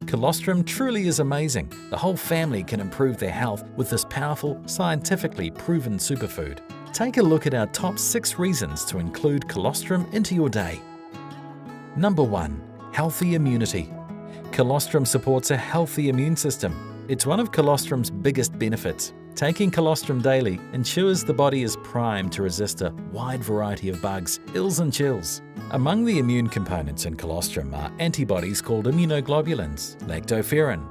Colostrum truly is amazing. The whole family can improve their health with this powerful, scientifically proven superfood. Take a look at our top 6 reasons to include colostrum into your day. Number 1. Healthy immunity. Colostrum supports a healthy immune system. It's one of colostrum's biggest benefits. Taking colostrum daily ensures the body is primed to resist a wide variety of bugs, ills and chills. Among the immune components in colostrum are antibodies called immunoglobulins, lactoferrin,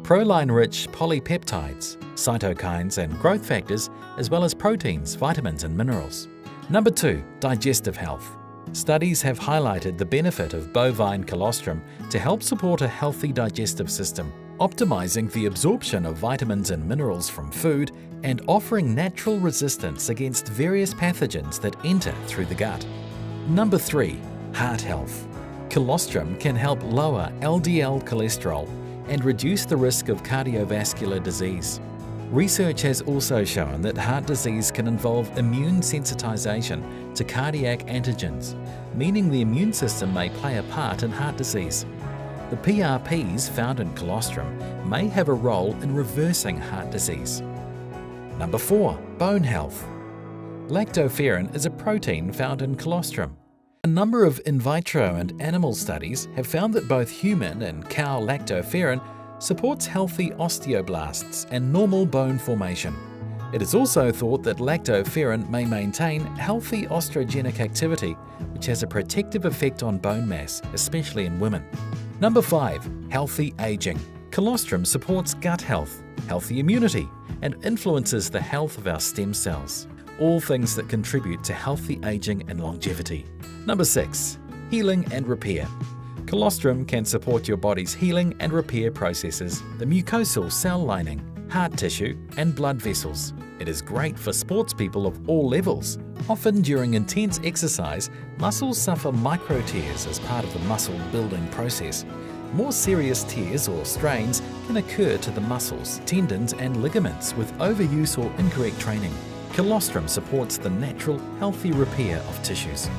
proline-rich polypeptides, cytokines and growth factors, as well as proteins, vitamins and minerals. Number 2. Digestive health. Studies have highlighted the benefit of bovine colostrum to help support a healthy digestive system, optimizing the absorption of vitamins and minerals from food and offering natural resistance against various pathogens that enter through the gut. Number 3. Heart health. Colostrum can help lower LDL cholesterol and reduce the risk of cardiovascular disease. Research has also shown that heart disease can involve immune sensitization to cardiac antigens, meaning the immune system may play a part in heart disease. The PRPs found in colostrum may have a role in reversing heart disease. Number 4. Bone health. Lactoferrin is a protein found in colostrum. A number of in vitro and animal studies have found that both human and cow lactoferrin supports healthy osteoblasts and normal bone formation. It is also thought that lactoferrin may maintain healthy osteogenic activity, which has a protective effect on bone mass, especially in women. Number 5. Healthy aging. Colostrum supports gut health, healthy immunity, and influences the health of our stem cells, all things that contribute to healthy aging and longevity. Number 6. Healing and repair. Colostrum can support your body's healing and repair processes, the mucosal cell lining, heart tissue, and blood vessels. It is great for sports people of all levels. Often during intense exercise, muscles suffer micro tears as part of the muscle building process. More serious tears or strains can occur to the muscles, tendons, and ligaments with overuse or incorrect training. Colostrum supports the natural, healthy repair of tissues.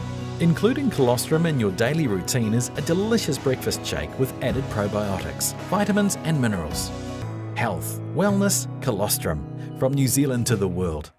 Including colostrum in your daily routine is a delicious breakfast shake with added probiotics, vitamins and minerals. Health, wellness, colostrum. From New Zealand to the world.